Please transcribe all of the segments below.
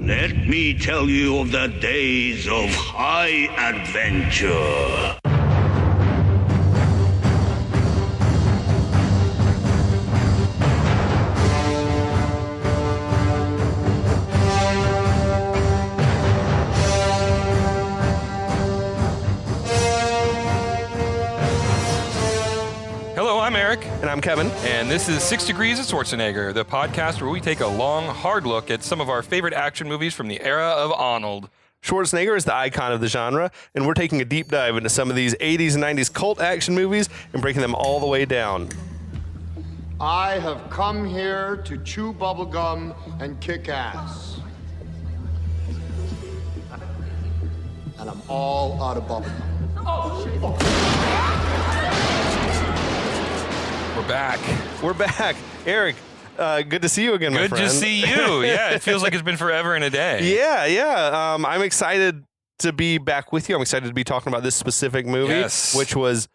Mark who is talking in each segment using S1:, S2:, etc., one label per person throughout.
S1: Let me tell you of the days of high adventure.
S2: Hello, I'm Eric.
S3: And I'm Kevin.
S2: And this is 6 Degrees of Schwarzenegger, the podcast where we take a long, hard look at some of our favorite action movies from the era of Arnold.
S3: Schwarzenegger is the icon of the genre, and we're taking a deep dive into some of these 80s and 90s cult action movies and breaking them all the way down.
S4: I have come here to chew bubblegum and kick ass. And I'm all out of bubblegum.
S2: We're back.
S3: Eric, good to see you again, my
S2: Good
S3: friend.
S2: to see you. Yeah, it feels like it's been forever and a day.
S3: Yeah. I'm excited to be back with you. I'm excited to be talking about this specific movie,
S2: Yes.
S3: which was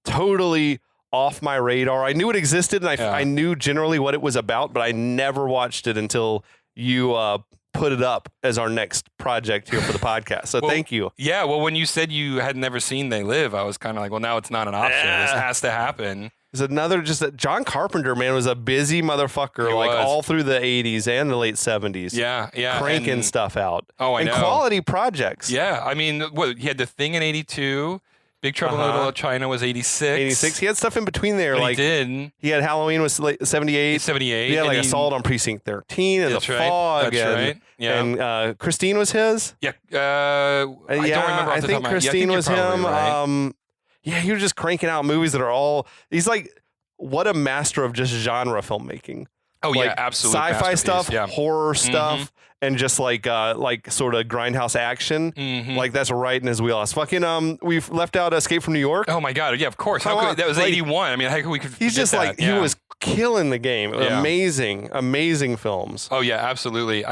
S3: totally off my radar. I knew it existed, and I knew generally what it was about, but I never watched it until you put it up as our next project here for the podcast. So thank you.
S2: Yeah, well, when you said you had never seen They Live, I was kind of like, well, now it's not an option. This has to happen.
S3: There's another, just that John Carpenter, man, was a busy motherfucker,
S2: He
S3: like
S2: was.
S3: all through the 80s and the late 70s.
S2: Yeah.
S3: Cranking
S2: and-
S3: stuff out.
S2: Oh, I
S3: and
S2: know.
S3: quality projects.
S2: Yeah, I mean, he had The Thing in 82. Big Trouble in Little China was 86.
S3: 86. He had stuff in between there.
S2: But
S3: Like
S2: he did.
S3: He had Halloween was late 78.
S2: 78.
S3: He had
S2: and
S3: like
S2: he-
S3: Assault on Precinct 13 and The
S2: That's right.
S3: Fog.
S2: That's
S3: and,
S2: right. Yeah.
S3: And Christine was his.
S2: Yeah, I don't remember off
S3: I
S2: the top
S3: think
S2: of my head.
S3: Christine
S2: Yeah, I
S3: was
S2: think you're
S3: him.
S2: probably right.
S3: Yeah, he was just cranking out movies that are all. He's like, what a master of just genre filmmaking.
S2: Oh
S3: Like
S2: yeah, absolute
S3: sci-fi
S2: masterpiece.
S3: stuff,
S2: Yeah.
S3: horror stuff, and just like sort of grindhouse action. Like that's right in his wheelhouse. Fucking we've left out Escape from New York.
S2: Oh my god, yeah, of course.
S3: Come
S2: How
S3: on,
S2: could, that was
S3: like,
S2: 81. I mean, how could we could
S3: He's
S2: forget
S3: just
S2: that?
S3: like he
S2: Yeah.
S3: was killing the game.
S2: Yeah.
S3: Amazing films.
S2: Oh yeah, absolutely.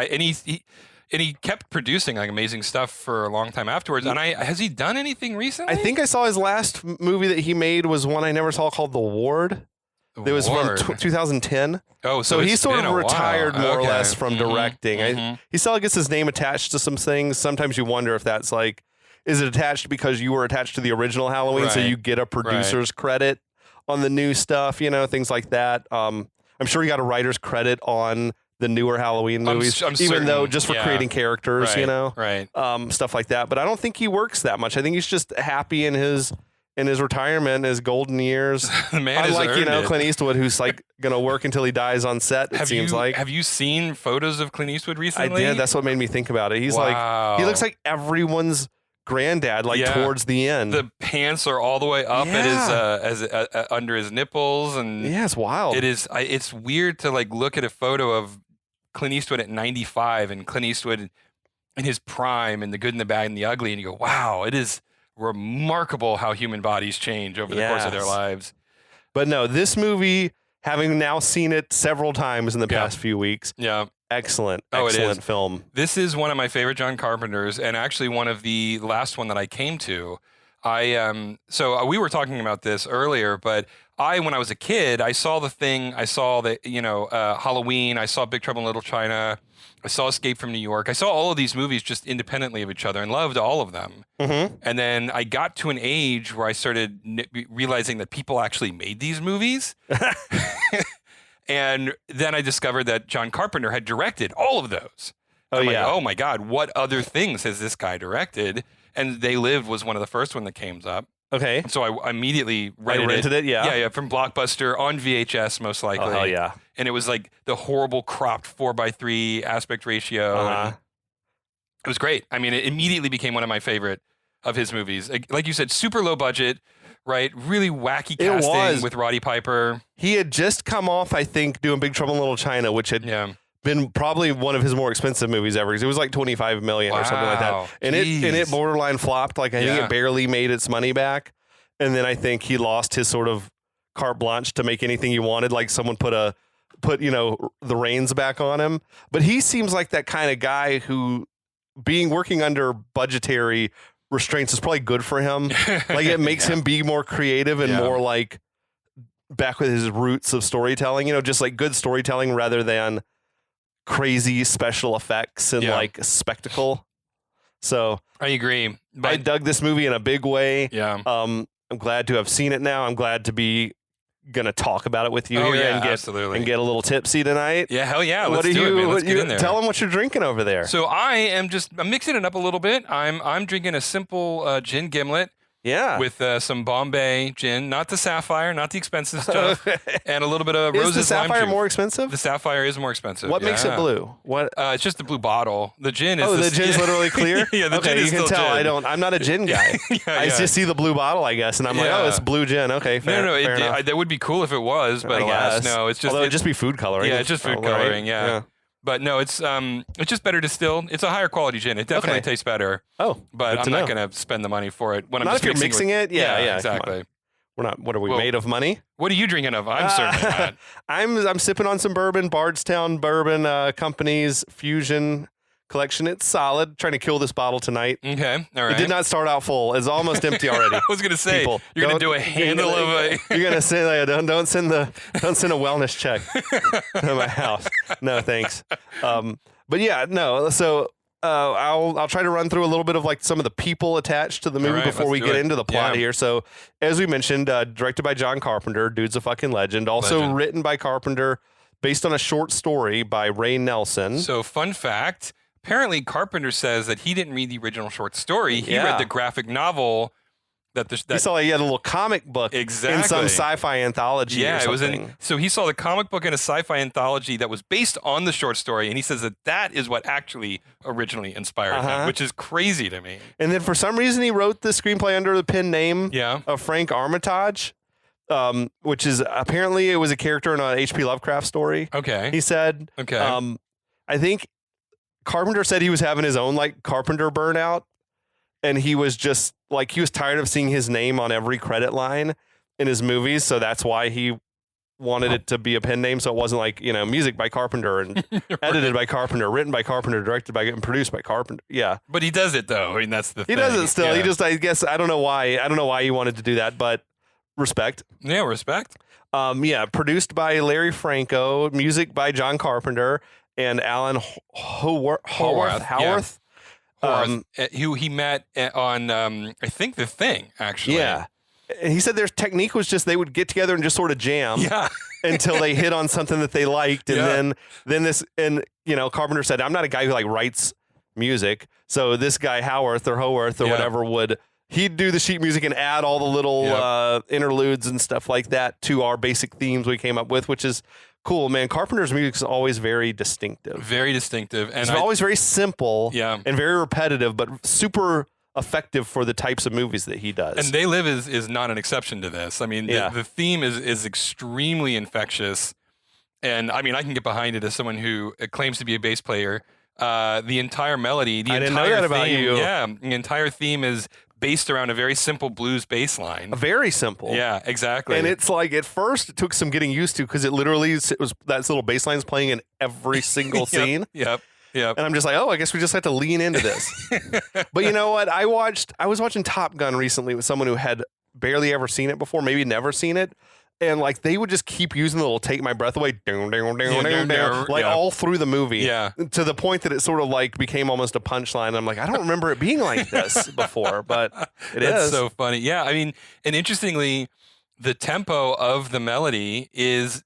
S2: And he kept producing like amazing stuff for a long time afterwards. And has he done anything recently?
S3: I think I saw his last movie that he made was one I never saw called The Ward. It was
S2: Ward.
S3: from 2010.
S2: Oh,
S3: So
S2: it's
S3: he's sort
S2: been
S3: of
S2: a
S3: retired
S2: while.
S3: more or
S2: Okay.
S3: less from directing. He still gets his name attached to some things. Sometimes you wonder if that's like, is it attached because you were attached to the original Halloween, so
S2: Right.
S3: you get a producer's credit on the new stuff, things like that. I'm sure he got a writer's credit on the newer Halloween movies,
S2: I'm
S3: even
S2: certain,
S3: though just for
S2: yeah.
S3: creating characters,
S2: Right.
S3: stuff like that. But I don't think he works that much. I think he's just happy in his retirement, his golden years.
S2: The man has
S3: Unlike,
S2: earned it.
S3: Clint Eastwood, who's like gonna work until he dies on set. It seems like.
S2: Have you seen photos of Clint Eastwood
S3: I
S2: recently?
S3: did. That's what made me think about it. He's
S2: Wow.
S3: like, he looks like everyone's granddad, like
S2: Yeah.
S3: towards the end.
S2: The pants are all the way up at his under his nipples, and
S3: Yeah, it's wild.
S2: it is. It's weird to like look at a photo of Clint Eastwood at 95 and Clint Eastwood in his prime and The Good and the Bad and the Ugly, and you go, wow, it is remarkable how human bodies change over the course of their
S3: Yes.
S2: lives.
S3: But no, this movie, having now seen it several times in the
S2: Yeah.
S3: past few weeks,
S2: Yeah.
S3: excellent
S2: Oh, it is.
S3: film.
S2: This is one of my favorite John Carpenter's, and actually one of the last one that I came to. So we were talking about this earlier, but when I was a kid, I saw The Thing, I saw Halloween, I saw Big Trouble in Little China, I saw Escape from New York, I saw all of these movies just independently of each other and loved all of them.
S3: Mm-hmm.
S2: And then I got to an age where I started realizing that people actually made these movies. And then I discovered that John Carpenter had directed all of those.
S3: Oh,
S2: I'm
S3: yeah.
S2: like, oh my God, what other things has this guy directed? And They Lived was one of the first one that came up.
S3: Okay.
S2: So I immediately rented
S3: it, yeah.
S2: Yeah, from Blockbuster on VHS, most likely.
S3: Oh, hell yeah.
S2: And it was like the horrible cropped 4:3 aspect ratio.
S3: Uh-huh.
S2: And it was great. I mean, it immediately became one of my favorite of his movies. Like you said, super low budget, right? Really wacky
S3: It was.
S2: casting with Roddy Piper.
S3: He had just come off, I think, doing Big Trouble in Little China, which had
S2: Yeah.
S3: been probably one of his more expensive movies ever. 'Cause it was like $25 million or something like
S2: Wow.
S3: that, and
S2: Jeez.
S3: it borderline flopped. Like I think
S2: Yeah.
S3: it barely made its money back, and then I think he lost his sort of carte blanche to make anything he wanted. Like someone put the reins back on him. But he seems like that kind of guy who, working under budgetary restraints, is probably good for him. Like it makes him be more creative and
S2: Yeah.
S3: more like back with his roots of storytelling. Just like good storytelling rather than crazy special effects and
S2: Yeah.
S3: like spectacle. So
S2: I agree. But
S3: I dug this movie in a big way.
S2: yeah.
S3: I'm glad to have seen it now. I'm glad to be gonna talk about it with you
S2: Oh,
S3: here
S2: yeah,
S3: and get
S2: absolutely.
S3: and get a little tipsy tonight.
S2: Yeah, hell yeah.
S3: What
S2: Let's
S3: are
S2: do
S3: you?
S2: it, man.
S3: what
S2: Let's get
S3: you
S2: in there.
S3: tell them what you're drinking over there.
S2: So I'm mixing it up a little bit. I'm drinking a simple gin gimlet
S3: Yeah.
S2: with some Bombay gin, not the Sapphire, not the expensive stuff, and a little bit of
S3: Is
S2: Rose's
S3: the
S2: lime
S3: Sapphire
S2: juice.
S3: more expensive?
S2: The Sapphire is more expensive.
S3: What makes it
S2: yeah.
S3: blue? What?
S2: It's just the blue bottle. The gin is.
S3: Oh, the gin's literally clear.
S2: Yeah, the
S3: okay,
S2: gin is
S3: you can
S2: still
S3: tell.
S2: gin.
S3: I'm not a gin guy.
S2: Yeah,
S3: I
S2: yeah.
S3: just see the blue bottle, I guess, and I'm like,
S2: Yeah.
S3: oh, it's blue gin. Okay, fair,
S2: No,
S3: fair enough.
S2: that would be cool if it was, but
S3: I
S2: alas,
S3: guess.
S2: no. It's just
S3: Although it'd just be food coloring.
S2: yeah, it's just food
S3: probably, right?
S2: coloring. Yeah. But no, it's just better distilled. It's a higher quality gin. It definitely
S3: Okay.
S2: tastes better.
S3: Oh,
S2: But
S3: good
S2: I'm
S3: to
S2: not
S3: know.
S2: going to spend the money for it when I'm
S3: Not
S2: just
S3: if you're
S2: mixing
S3: mixing it. Yeah, come on.
S2: exactly.
S3: We're not. What are we
S2: Well,
S3: made of? Money?
S2: What are you drinking of? I'm certainly not.
S3: I'm sipping on some bourbon, Bardstown Bourbon Company's Fusion collection. It's solid. Trying to kill this bottle tonight.
S2: Okay, all right.
S3: It did not start out full. It's almost empty already.
S2: I was going to say
S3: People,
S2: you're going to
S3: don't-
S2: do a handle of a.
S3: You're gonna send don't send a wellness check to my house. No thanks. But yeah, no. So I'll try to run through a little bit of like some of the people attached to the movie
S2: right,
S3: before
S2: let's
S3: we
S2: do
S3: get
S2: it.
S3: into the plot
S2: Yeah.
S3: here. So as we mentioned, directed by John Carpenter, dude's a fucking legend. Also
S2: Legend.
S3: written by Carpenter, based on a short story by Ray Nelson.
S2: So fun fact. Apparently, Carpenter says that he didn't read the original short story. He
S3: Yeah.
S2: read the graphic novel that the
S3: He
S2: that
S3: saw like he had a little comic book in some
S2: Exactly.
S3: sci-fi anthology.
S2: yeah,
S3: or
S2: it was
S3: something.
S2: in. So he saw the comic book in a sci-fi anthology that was based on the short story, and he says that is what actually originally inspired
S3: Uh-huh.
S2: him, which is crazy to me.
S3: And then for some reason he wrote the screenplay under the pen name
S2: Yeah.
S3: of Frank Armitage, which is apparently it was a character in an H.P. Lovecraft story.
S2: Okay.
S3: He said,
S2: Okay.
S3: I think Carpenter said he was having his own like Carpenter burnout, and he was just like he was tired of seeing his name on every credit line in his movies, so that's why he wanted it to be a pen name, so it wasn't like music by Carpenter and edited by Carpenter, written by Carpenter, directed by and produced by Carpenter. Yeah.
S2: But he does it though. I mean, that's the
S3: He
S2: thing.
S3: does it still.
S2: Yeah.
S3: He just, I guess, I don't know why he wanted to do that, but respect.
S2: Yeah, respect.
S3: Yeah, produced by Larry Franco, music by John Carpenter and Alan Howarth.
S2: Howarth, who he met on, I think, The Thing, actually.
S3: Yeah. And he said their technique was just they would get together and just sort of jam
S2: Yeah.
S3: until they hit on something that they liked. And
S2: Yeah.
S3: then Carpenter said, I'm not a guy who like writes music. So this guy Howarth or
S2: Yeah.
S3: whatever he'd do the sheet music and add all the little interludes and stuff like that to our basic themes we came up with, which is cool, man. Carpenter's music is always very distinctive.
S2: Very distinctive. And
S3: It's always very simple
S2: Yeah.
S3: and very repetitive, but super effective for the types of movies that he does.
S2: And They Live is not an exception to this. I mean,
S3: Yeah.
S2: the theme is extremely infectious. And I mean, I can get behind it as someone who claims to be a bass player. The entire melody,
S3: I didn't know that about
S2: theme,
S3: you.
S2: Yeah, the entire theme is based around a very simple blues bass line.
S3: Very simple.
S2: Yeah, exactly.
S3: And it's like at first it took some getting used to because it literally was that little bass line's playing in every single scene.
S2: Yep.
S3: And I'm just like, oh, I guess we just have to lean into this. But you know what? I was watching Top Gun recently with someone who had barely ever seen it before, maybe never seen it. And like they would just keep using the little "Take My Breath Away" like
S2: Yeah.
S3: all through the movie,
S2: Yeah.
S3: to the point that it sort of like became almost a punchline. And I'm like, I don't remember it being like this before, but it is.
S2: That's so funny. Yeah, I mean, and interestingly, the tempo of the melody is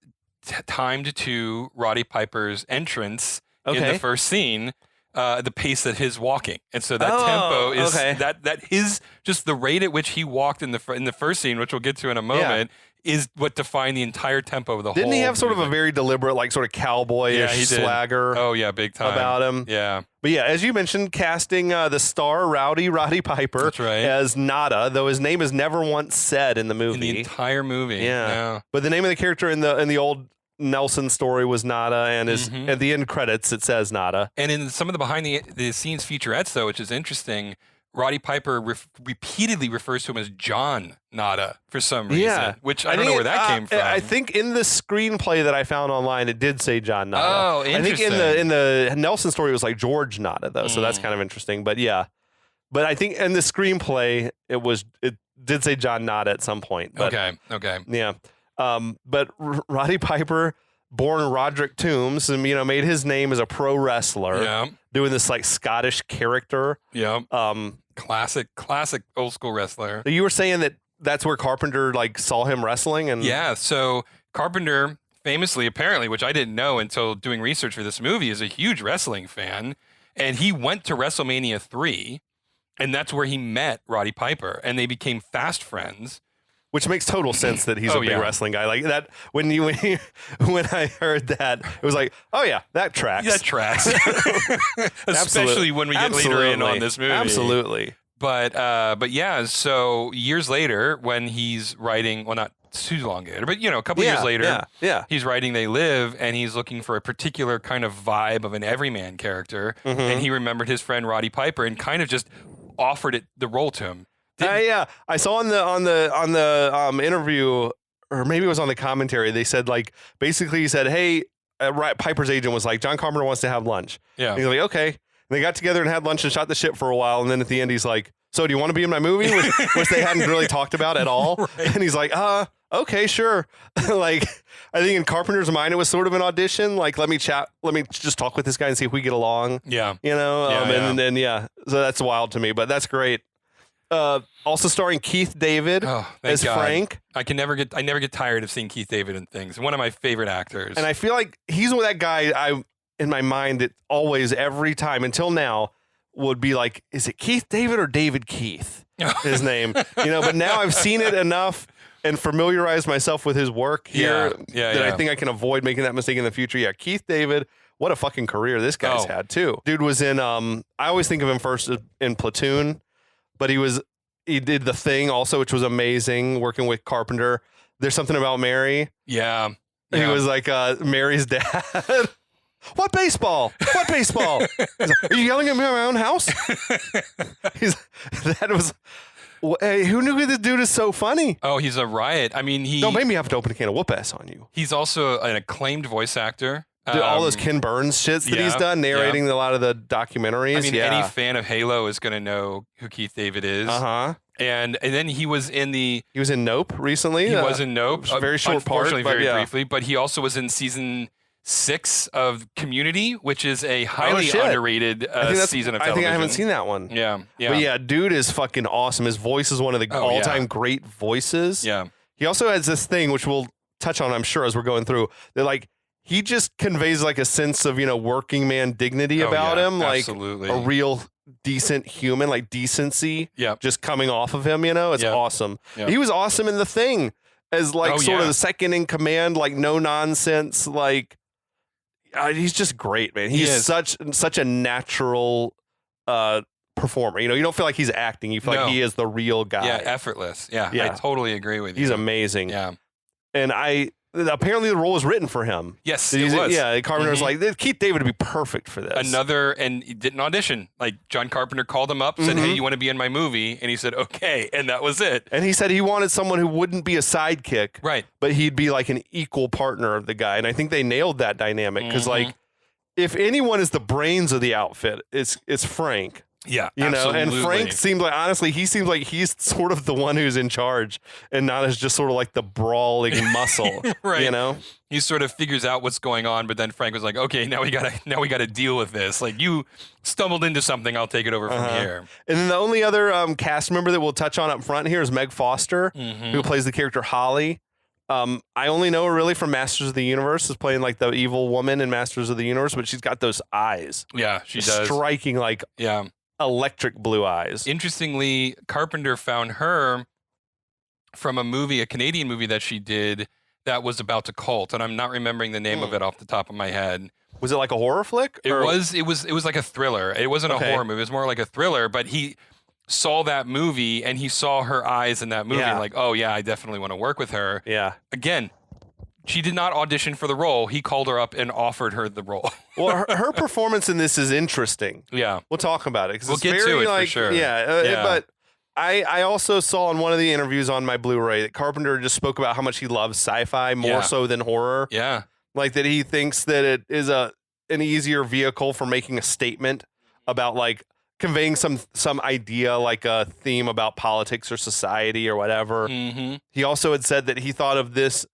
S2: timed to Roddy Piper's entrance in
S3: Okay.
S2: the first scene. The pace that he's walking, and so that
S3: Oh,
S2: tempo is
S3: okay.
S2: that his just the rate at which he walked in the first scene, which we'll get to in a moment, is what defined the entire tempo of the whole.
S3: Didn't he have sort of a
S2: music.
S3: very deliberate, like sort of cowboyish
S2: Yeah, he did.
S3: swagger
S2: Oh yeah, big time
S3: about him?
S2: Yeah,
S3: But yeah, as you mentioned, casting the star Roddy Piper
S2: That's right.
S3: as Nada, though his name is never once said in the movie.
S2: in the entire movie.
S3: Yeah. But the name of the character in the old Nelson story was Nada, and is
S2: Mhm.
S3: at the end credits it says Nada.
S2: And in some of the behind the scenes featurettes, though, which is interesting, Roddy Piper repeatedly refers to him as John Nada for some reason,
S3: Yeah.
S2: which I don't know where that came from.
S3: I think in the screenplay that I found online, it did say John Nada.
S2: Oh,
S3: I think
S2: interesting.
S3: in the Nelson story it was like George Nada though, so that's
S2: Mm.
S3: kind of interesting. But yeah, but I think in the screenplay it did say John Nada at some point. But
S2: Okay.
S3: yeah. But Roddy Piper, born Roderick Toombs, and made his name as a pro wrestler,
S2: Yeah.
S3: doing this like Scottish character.
S2: Yeah. Classic old school wrestler.
S3: You were saying that that's where Carpenter like saw him wrestling, and
S2: Yeah. So Carpenter famously, apparently, which I didn't know until doing research for this movie, is a huge wrestling fan. And he went to WrestleMania 3, and that's where he met Roddy Piper, and they became fast friends.
S3: which makes total sense that he's
S2: Oh,
S3: a big
S2: yeah.
S3: wrestling guy. Like that when I heard that, it was like, oh yeah, that tracks.
S2: That tracks. Especially when we get later in on this movie.
S3: Absolutely.
S2: But yeah, so years later, when he's writing, well, not too long later, but a couple years later,
S3: yeah.
S2: he's writing They Live, and he's looking for a particular kind of vibe of an everyman character,
S3: Mm-hmm.
S2: and he remembered his friend Roddy Piper and kind of just offered the role to him.
S3: Yeah. I saw on the interview, or maybe it was on the commentary. They said like basically he said, "Hey," Piper's agent was like, "John Carpenter wants to have lunch."
S2: Yeah.
S3: And he's like, "Okay." And they got together and had lunch and shot the shit for a while, and then at the end he's like, "So do you want to be in my movie?" Which they hadn't really talked about at all.
S2: Right.
S3: And he's like, okay, sure." Like I think in Carpenter's mind it was sort of an audition. Like let me just talk with this guy and see if we get along.
S2: Yeah.
S3: And then so that's wild to me, but that's great. Also starring Keith David
S2: Oh, thank
S3: as
S2: God.
S3: Frank.
S2: I never get tired of seeing Keith David in things. One of my favorite actors.
S3: And I feel like he's that guy in my mind that always, every time until now, would be like, is it Keith David or David Keith? His name. But now I've seen it enough and familiarized myself with his work here that I think I can avoid making that mistake in the future. Yeah, Keith David. What a fucking career this guy's had too. Dude was in I always think of him first in Platoon, but he did The Thing also, which was amazing, working with Carpenter. There's Something About Mary.
S2: Yeah.
S3: He was like Mary's dad. What baseball? What baseball? He's like, are you yelling at me in my own house? Hey, who knew this dude is so funny?
S2: Oh, he's a riot. I mean,
S3: Don't make me have to open a can of whoop ass on you.
S2: he's also an acclaimed voice actor.
S3: Dude, all those Ken Burns shits that he's done, narrating a lot of the documentaries.
S2: I mean, any fan of Halo is going to know who Keith David is.
S3: Uh-huh.
S2: And then he was in
S3: He was in Nope recently.
S2: He was in Nope.
S3: Very short part,
S2: unfortunately,
S3: but
S2: very
S3: yeah.
S2: briefly. But he also was in season 6 of Community, which is a highly
S3: shit.
S2: underrated season of television.
S3: I think I haven't seen that one.
S2: Yeah.
S3: But yeah, dude is fucking awesome. His voice is one of the all-time great voices.
S2: Yeah.
S3: He also has this thing, which we'll touch on, I'm sure, as we're going through, that like he just conveys like a sense of, working man dignity about him. Like
S2: absolutely.
S3: a real decent human, like decency
S2: Yeah.
S3: just coming off of him, It's awesome.
S2: Yeah.
S3: He was awesome in The Thing as like sort
S2: yeah.
S3: of the second in command, like no nonsense, like he's just great, man. He's
S2: is.
S3: such a natural performer. You don't feel like he's acting. You feel like he is the real guy.
S2: Yeah, effortless. Yeah,
S3: Yeah.
S2: I totally agree with you.
S3: He's amazing.
S2: Yeah.
S3: And apparently the role was written for him.
S2: Yes, it was.
S3: Yeah, Carpenter was like, Keith David would be perfect for this.
S2: And he didn't audition. Like John Carpenter called him up, said, "Hey, you want to be in my movie?" And he said, "Okay," and that was it.
S3: And he said he wanted someone who wouldn't be a sidekick,
S2: Right.
S3: but he'd be like an equal partner of the guy. And I think they nailed that dynamic because, like, if anyone is the brains of the outfit, it's Frank.
S2: Yeah,
S3: And
S2: absolutely.
S3: Frank seems like, honestly, he seems like he's sort of the one who's in charge and not as just sort of like the brawling muscle.
S2: Right. He sort of figures out what's going on, but then Frank was like, "Okay, now we gotta deal with this. Like you stumbled into something, I'll take it over from here."
S3: And then the only other cast member that we'll touch on up front here is Meg Foster, who plays the character Holly. I only know her really from Masters of the Universe, is playing like the evil woman in Masters of the Universe, but she's got those eyes.
S2: Yeah, she does.
S3: Striking, like
S2: Yeah.
S3: electric blue eyes.
S2: Interestingly, Carpenter found her from a Canadian movie that she did that was about to cult, and I'm not remembering the name of it off the top of my head.
S3: Was it like a horror flick?
S2: It was like a thriller. It wasn't a horror movie. It was more like a thriller, but he saw that movie and he saw her eyes in that movie and like, "Oh yeah, I definitely want to work with her."
S3: Yeah.
S2: Again, she did not audition for the role. He called her up and offered her the role.
S3: Well, her performance in this is interesting.
S2: Yeah.
S3: We'll talk about it. 'Cause
S2: We'll
S3: it's
S2: get to
S3: very,
S2: it for
S3: like,
S2: sure.
S3: Yeah. But I also saw in one of the interviews on my Blu-ray that Carpenter just spoke about how much he loves sci-fi more so than horror.
S2: Yeah.
S3: Like that he thinks that it is an easier vehicle for making a statement about like conveying some idea, like a theme about politics or society or whatever.
S2: Mm-hmm.
S3: He also had said that he thought of this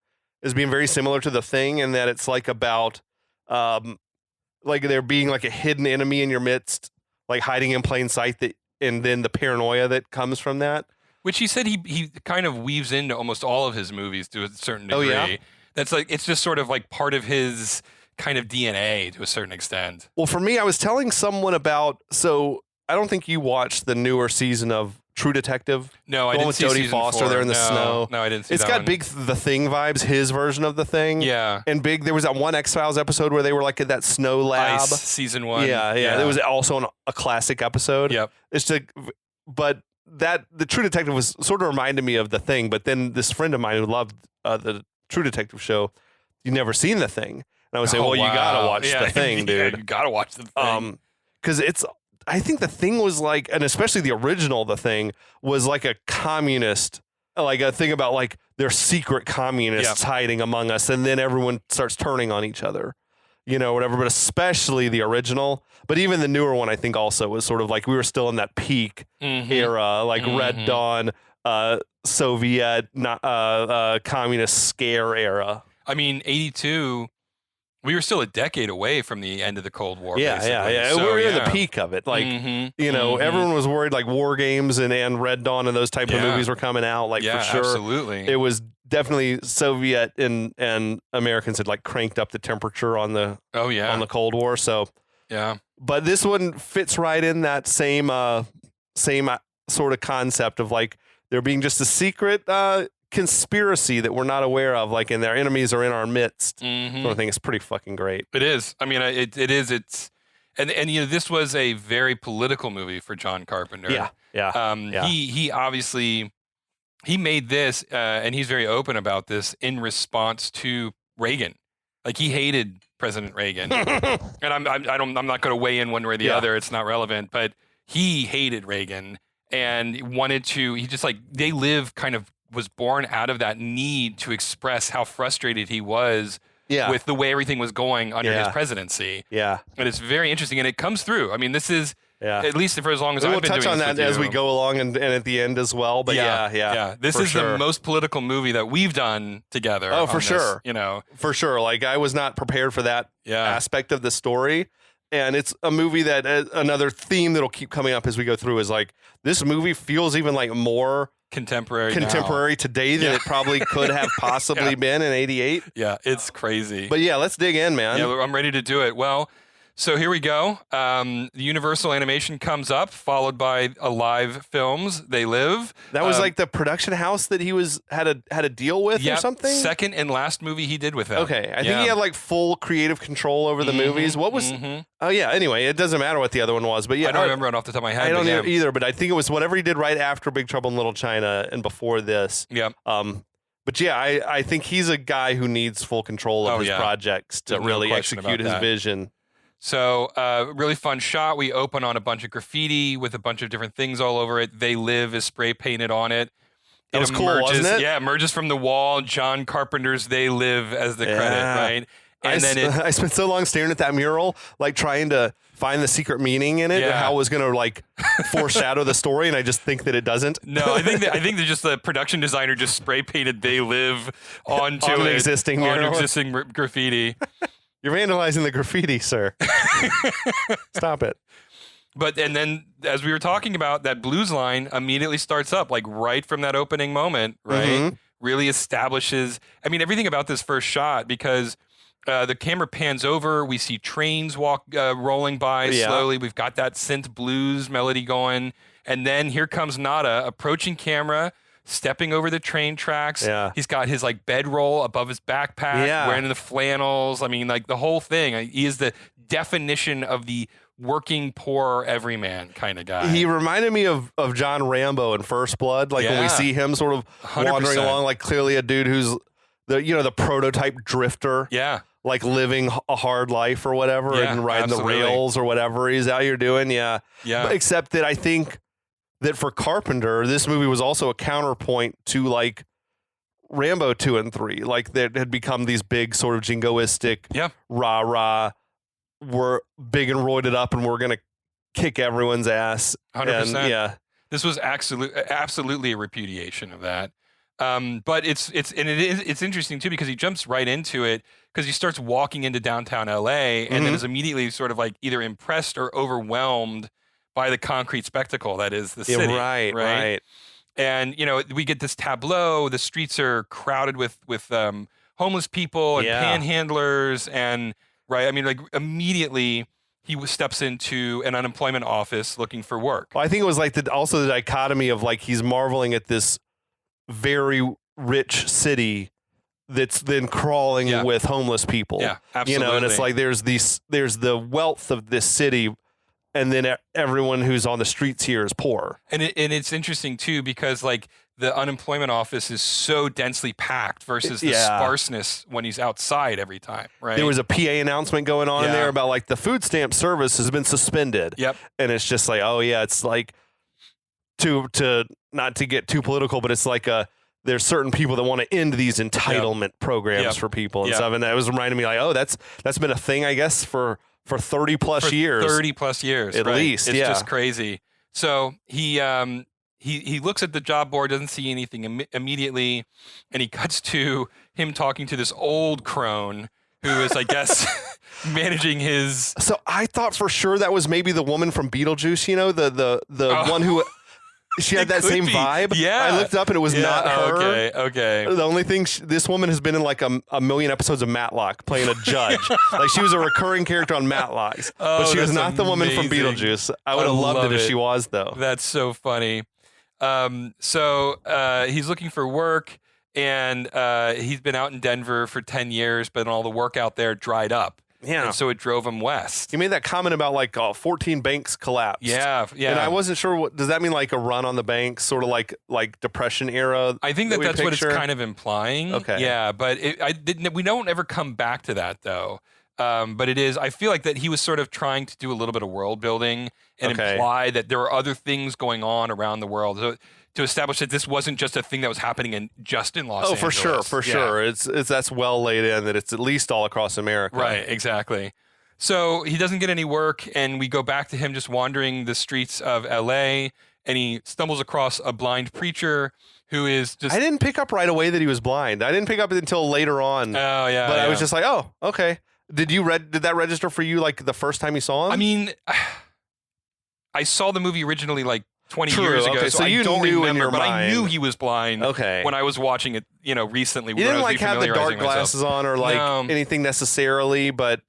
S3: as being very similar to The Thing, in that it's like about like there being like a hidden enemy in your midst, like hiding in plain sight, and then the paranoia that comes from that.
S2: Which he said he kind of weaves into almost all of his movies to a certain degree.
S3: Oh, yeah?
S2: That's like, it's just sort of like part of his kind of DNA to a certain extent.
S3: Well, for me, I was telling someone about, so I don't think you watched the newer season of True Detective.
S2: No, I
S3: The one
S2: didn't
S3: with
S2: see
S3: Jodie
S2: season
S3: Foster
S2: 4.
S3: there in the
S2: No,
S3: snow.
S2: No, I didn't see
S3: It's
S2: that
S3: got
S2: one.
S3: big The Thing vibes, his version of The Thing.
S2: Yeah.
S3: And big, there was that one X-Files episode where they were like at that snow lab.
S2: Ice, season 1.
S3: Yeah. It was also a classic episode.
S2: Yep.
S3: But the True Detective was sort of reminded me of The Thing. But then this friend of mine who loved the True Detective show, you'd never seen The Thing. And I would say, well, you gotta watch The Thing, dude.
S2: Yeah, you gotta watch The Thing.
S3: Because I think The Thing was like, and especially the original The Thing was like a communist, like a thing about like there's secret communists hiding among us, and then everyone starts turning on each other, whatever. But especially the original, but even the newer one, I think also was sort of like we were still in that peak era, like Red Dawn, Soviet, communist scare era.
S2: I mean, 82. We were still a decade away from the end of the Cold War. Basically.
S3: So, we were in the peak of it. Like, everyone was worried like War Games and Red Dawn and those type of movies were coming out. Like, for sure.
S2: Absolutely.
S3: It was definitely Soviet and Americans had like cranked up the temperature on the on the Cold War. So, but this one fits right in that same sort of concept of like there being just a secret conspiracy that we're not aware of, like, and their enemies are in our midst. So I think it's pretty fucking great.
S2: It is. I mean, it is. It's and this was a very political movie for John Carpenter. He obviously he made this, and he's very open about this in response to Reagan. Like, he hated President Reagan, and I'm not going to weigh in one way or the other. It's not relevant, but he hated Reagan and wanted to. He just like They Live kind of was born out of that need to express how frustrated he was with the way everything was going under his presidency. And it's very interesting, and it comes through. I mean, this is at least for as long as I've been doing this.
S3: We'll touch on that as we go along and at the end as well. But
S2: this is the most political movie that we've done together.
S3: Oh, for sure. For sure. Like, I was not prepared for that aspect of the story. And it's a movie that another theme that'll keep coming up as we go through is like, this movie feels even like more contemporary today than it probably could have possibly been in 88.
S2: Yeah, it's crazy.
S3: But let's dig in, man.
S2: Yeah, I'm ready to do it. Well, so here we go. The Universal Animation comes up, followed by Alive Films. They Live.
S3: That was like the production house that he had a deal with or something?
S2: Second and last movie he did with them.
S3: Okay. I think he had like full creative control over the movies. What was... Oh, yeah. Anyway, it doesn't matter what the other one was. But
S2: I don't remember it off the top of my head.
S3: I don't either, but I think it was whatever he did right after Big Trouble in Little China and before this.
S2: Yeah.
S3: But I think he's a guy who needs full control of his projects to really execute his vision.
S2: So, really fun shot. We open on a bunch of graffiti with a bunch of different things all over it. They Live is spray painted on it.
S3: That was cool, wasn't it?
S2: Yeah, emerges from the wall. John Carpenter's They Live as the credit, right? And
S3: I spent so long staring at that mural, like trying to find the secret meaning in it and how it was going to like foreshadow the story, and I just think that it doesn't.
S2: No, I think that just the production designer just spray painted They Live onto
S3: on existing
S2: graffiti.
S3: You're vandalizing the graffiti, sir. Stop it.
S2: And then, as we were talking about, that blues line immediately starts up, like right from that opening moment, right? Really establishes, I mean, everything about this first shot, because the camera pans over, we see trains rolling by slowly. We've got that synth blues melody going. And then here comes Nada approaching camera, stepping over the train tracks. He's got his like bedroll above his backpack, wearing the flannels. I mean, like the whole thing. He is the definition of the working poor everyman kind of guy.
S3: He reminded me of John Rambo in First Blood. Like when we see him sort of
S2: 100%.
S3: wandering along, like clearly a dude who's the prototype drifter.
S2: Yeah.
S3: Like living a hard life or whatever and riding the rails or whatever he's out here doing. Yeah. But except that I think that for Carpenter, this movie was also a counterpoint to like Rambo 2 and 3. Like that had become these big sort of jingoistic, rah-rah, we're big and roided up and we're going to kick everyone's ass.
S2: 100%.
S3: And,
S2: This was absolutely a repudiation of that. But it's interesting too because he jumps right into it because he starts walking into downtown LA and then is immediately sort of like either impressed or overwhelmed by the concrete spectacle that is the city.
S3: Right.
S2: And we get this tableau. The streets are crowded with homeless people and panhandlers, and right. I mean, like immediately he steps into an unemployment office looking for work.
S3: Well, I think it was like also the dichotomy of like he's marveling at this very rich city that's then crawling with homeless people.
S2: Yeah, absolutely.
S3: And it's like there's the wealth of this city, and then everyone who's on the streets here is poor.
S2: And it's interesting too because like the unemployment office is so densely packed versus the sparseness when he's outside every time, right?
S3: There was a PA announcement going on in there about like the food stamp service has been suspended.
S2: Yep. And
S3: it's just like, oh yeah, it's like to not to get too political, but it's like there's certain people that want to end these entitlement programs for people and stuff. And that was reminding me like, oh, that's been a thing, I guess, for 30 plus years.
S2: 30 plus years.
S3: At least.
S2: It's just crazy. So he looks at the job board, doesn't see anything immediately, and he cuts to him talking to this old crone who is, I guess, managing his. So
S3: I thought for sure that was maybe the woman from Beetlejuice, the one who. She had that same vibe.
S2: Yeah.
S3: I looked up and it was not her.
S2: Okay.
S3: The only thing, this woman has been in like a million episodes of Matlock playing a judge. Like she was a recurring character on Matlock. But she was not the woman from Beetlejuice. I would have loved it if she was, though.
S2: That's so funny. So he's looking for work, and he's been out in Denver for 10 years, but all the work out there dried up.
S3: Yeah.
S2: And so it drove him west.
S3: You made that comment about like 14 banks collapsed.
S2: Yeah.
S3: And I wasn't sure does that mean like a run on the banks, sort of like Depression era?
S2: I think that's what it's kind of implying.
S3: Okay.
S2: Yeah, but we don't ever come back to that though. But it is. I feel like that he was sort of trying to do a little bit of world building and imply that there are other things going on around the world. So, to establish that this wasn't just a thing that was happening in Los Angeles.
S3: Oh, for sure. It's that's well laid in that it's at least all across America.
S2: Right, exactly. So he doesn't get any work, and we go back to him just wandering the streets of LA, and he stumbles across a blind preacher who is just.
S3: I didn't pick up right away that he was blind. I didn't pick up until later on.
S2: Oh yeah.
S3: But I was just like, oh, okay. Did that register for you like the first time you saw him?
S2: I mean, I saw the movie originally like 20 years ago,
S3: so
S2: you don't
S3: knew
S2: remember,
S3: in your
S2: but
S3: mind.
S2: I knew he was blind
S3: when
S2: I was watching it, recently.
S3: You didn't like have the dark glasses on or like anything necessarily, but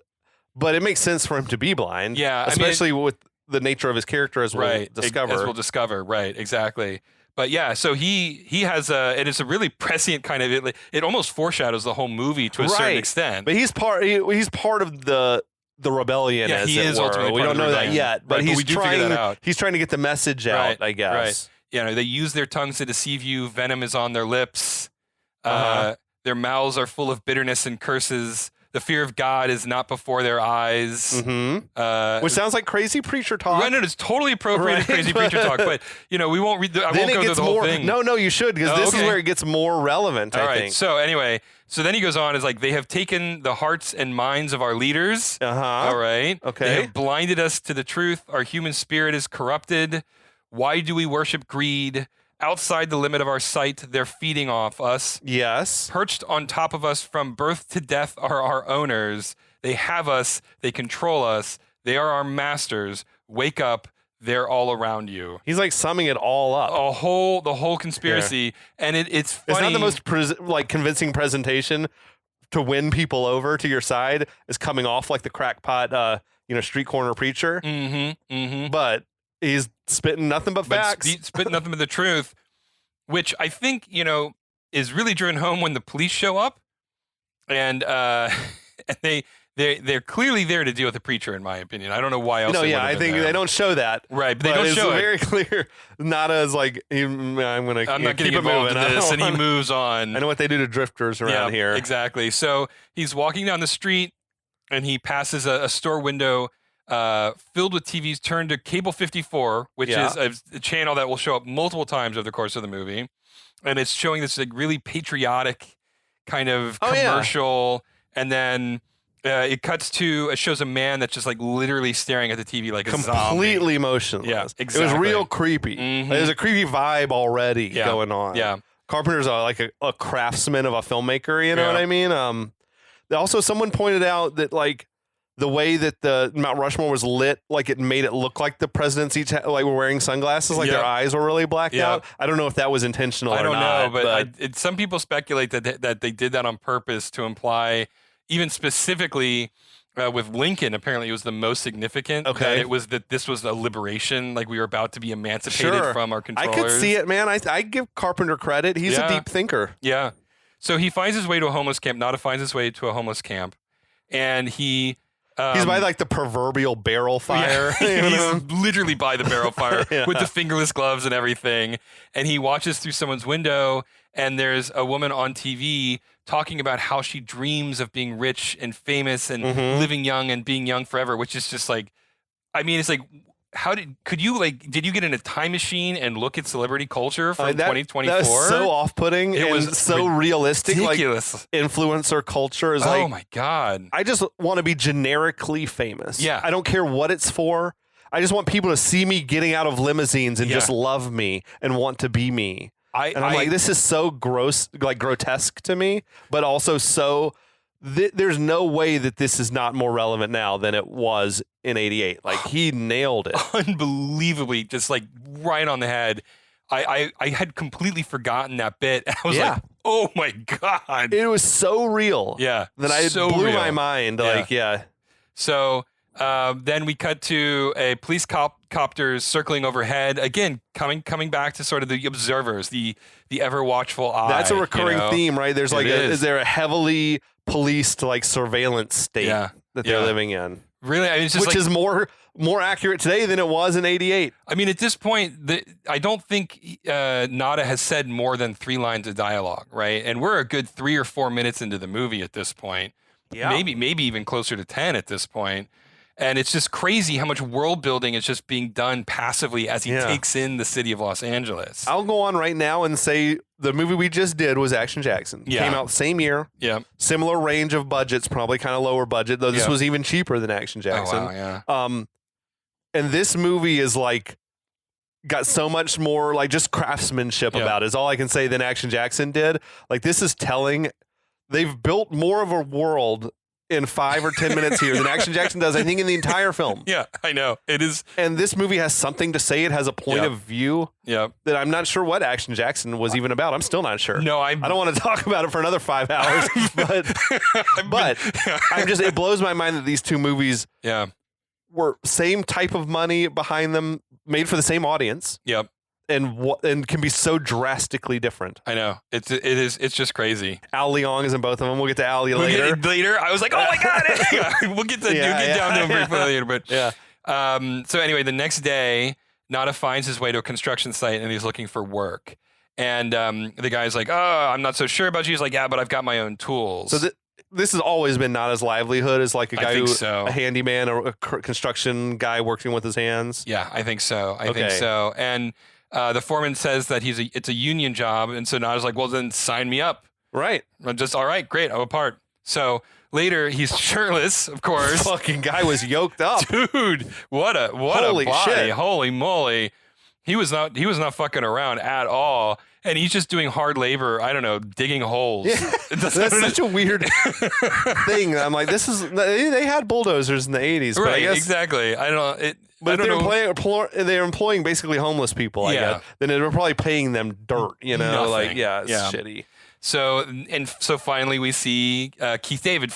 S3: it makes sense for him to be blind.
S2: Yeah.
S3: Especially with the nature of his character as we'll discover.
S2: As we'll discover, right, exactly. But yeah, so he has and it's a really prescient kind of, it almost foreshadows the whole movie to a certain extent.
S3: But he's part of the rebellion, as
S2: he
S3: it
S2: is
S3: were.
S2: ultimately
S3: We don't know that yet, but he's trying. He's trying to get the message out, I guess.
S2: Right. They use their tongues to deceive you. Venom is on their lips. Their mouths are full of bitterness and curses. The fear of God is not before their eyes.
S3: Mm-hmm. Which sounds like crazy preacher talk.
S2: Right, it's totally appropriate crazy preacher talk, but we won't read. I won't go through the whole thing.
S3: No, you should, because this is where it gets more relevant. I think.
S2: So anyway, then he goes on, is like, they have taken the hearts and minds of our leaders. All right.
S3: Okay.
S2: They have blinded us to the truth. Our human spirit is corrupted. Why do we worship greed? Outside the limit of our sight, they're feeding off us.
S3: Yes.
S2: Perched on top of us from birth to death are our owners. They have us. They control us. They are our masters. Wake up. They're all around you.
S3: He's like summing it all up.
S2: The whole conspiracy. And it's funny.
S3: It's not the most convincing presentation to win people over to your side is coming off like the crackpot, street corner preacher.
S2: Mm-hmm. Mm-hmm.
S3: But he's spitting nothing but facts.
S2: Spitting nothing but the truth, which I think, is really driven home when the police show up. And they're clearly there to deal with the preacher, in my opinion. I don't know why else.
S3: No, yeah, I think they don't show that.
S2: Right, but they don't show it.
S3: It's very clear. Not as like, I'm not
S2: getting involved in this, and he moves on.
S3: I know what they do to drifters around here.
S2: Exactly. So he's walking down the street, and he passes a store window filled with TVs turned to Cable 54, which is a channel that will show up multiple times over the course of the movie. And it's showing this like really patriotic kind of commercial. And then it cuts to, it shows a man that's just like literally staring at the TV like a zombie.
S3: Completely motionless.
S2: Yeah, exactly.
S3: It was real creepy.
S2: Mm-hmm.
S3: There's a creepy vibe already going on.
S2: Yeah.
S3: Carpenter's like a craftsman of a filmmaker. You know
S2: Yeah.
S3: what I mean? Also, someone pointed out that like the way that the Mount Rushmore was lit, like it made it look like the presidents each like were wearing sunglasses, like
S2: Yeah.
S3: their eyes were really blacked
S2: Yeah.
S3: out. I don't know if that was intentional
S2: I
S3: or
S2: don't
S3: not.
S2: know, but some people speculate that they did that on purpose to imply, even specifically with Lincoln, apparently it was the most significant.
S3: Okay.
S2: That it was that this was a liberation, like we were about to be emancipated
S3: Sure.
S2: from our
S3: I
S2: controllers.
S3: could see it, man. I give Carpenter credit. He's
S2: Yeah.
S3: a deep thinker.
S2: Yeah. So he finds his way to a homeless camp. Nada finds his way to a homeless camp, and he.
S3: He's by like the proverbial barrel fire.
S2: Yeah,
S3: you know?
S2: he's literally by the barrel fire
S3: Yeah.
S2: with the fingerless gloves and everything. And he watches through someone's window, and there's a woman on TV talking about how she dreams of being rich and famous and
S3: Mhm.
S2: living young and being young forever, which is just like, I mean, it's like, did you get in a time machine and look at celebrity culture from 2024?
S3: That was so off-putting
S2: It
S3: and
S2: was
S3: so realistic. Like
S2: ridiculous.
S3: influencer culture is
S2: Oh
S3: like,
S2: my God.
S3: I just want to be generically famous.
S2: Yeah.
S3: I don't care what it's for. I just want people to see me getting out of limousines and
S2: Yeah.
S3: just love me and want to be me. And I'm like, this is so gross, like grotesque to me, but also so. There's no way that this is not more relevant now than it was in '88. Like he nailed it.
S2: Unbelievably, just like right on the head. I had completely forgotten that bit. And I was
S3: Yeah.
S2: like, oh my God.
S3: It was so real.
S2: Yeah.
S3: That I
S2: so
S3: blew
S2: real.
S3: my mind.
S2: Yeah.
S3: Like, yeah.
S2: So then we cut to a police copters circling overhead. Again, coming back to sort of the observers, the ever watchful eye.
S3: That's a
S2: you
S3: recurring
S2: know?
S3: theme, right? There's
S2: It
S3: like,
S2: is.
S3: is there a heavily policed like surveillance state
S2: Yeah.
S3: that they're
S2: Yeah.
S3: living in?
S2: Really? I mean, it's just
S3: Which
S2: like,
S3: is more accurate today than it was in '88.
S2: I mean, at this point, I don't think Nada has said more than 3 lines of dialogue, right? And we're a good 3 or 4 minutes into the movie at this point.
S3: Yeah.
S2: Maybe even closer to 10 at this point. And it's just crazy how much world building is just being done passively as he
S3: Yeah.
S2: takes in the city of Los Angeles.
S3: I'll go on right now and say the movie we just did was Action Jackson.
S2: Yeah.
S3: Came out same year,
S2: Yeah.
S3: similar range of budgets, probably kind of lower budget, though this
S2: Yeah.
S3: was even cheaper than Action Jackson.
S2: Oh, wow, yeah.
S3: And this movie is like got so much more like just craftsmanship
S2: Yeah.
S3: about it is all I can say than Action Jackson did. Like this is telling. They've built more of a world in 5 or 10 minutes here than Action Jackson does, I think, in the entire film.
S2: Yeah, I know. It is.
S3: And this movie has something to say. It has a point
S2: Yeah.
S3: of view
S2: Yeah.
S3: that I'm not sure what Action Jackson was even about. I'm still not sure.
S2: No,
S3: I don't want to talk about it for another 5 hours, but I'm just, it blows my mind that these two movies
S2: Yeah.
S3: were same type of money behind them, made for the same audience,
S2: Yep.
S3: and can be so drastically different.
S2: I know. It's just crazy.
S3: Al Leong is in both of them. We'll get to Ali
S2: We'll
S3: later.
S2: get later. I was like, oh my God. Yeah, we'll get to
S3: Yeah,
S2: you'll get down to him
S3: yeah.
S2: briefly later. But
S3: Yeah.
S2: so anyway, the next day, Nada finds his way to a construction site and he's looking for work. And the guy's like, oh, I'm not so sure about you. He's like, yeah, but I've got my own tools.
S3: So this has always been not his livelihood as like a
S2: I
S3: guy
S2: think
S3: who,
S2: so.
S3: a handyman or a construction guy working with his hands.
S2: Yeah, I think so. I think
S3: Okay.
S2: so. And the foreman says that it's a union job. And so Nada's like, well, then sign me up.
S3: Right.
S2: I'm just, all right, great, I'm a part. So later, he's shirtless, of course.
S3: Fucking guy was yoked up.
S2: Dude, what a
S3: Holy
S2: body.
S3: shit.
S2: Holy moly. He was not fucking around at all. And he's just doing hard labor, I don't know, digging holes.
S3: Yeah. That's such a weird thing. I'm like, they had bulldozers in the 80s, but I
S2: Right,
S3: guess
S2: exactly. I don't know.
S3: But
S2: I
S3: if
S2: don't know.
S3: they're employing basically homeless people, I
S2: Yeah.
S3: guess, then they're probably paying them dirt, you know? Like,
S2: Nothing.
S3: yeah, it's
S2: Yeah.
S3: shitty.
S2: So finally we see Keith David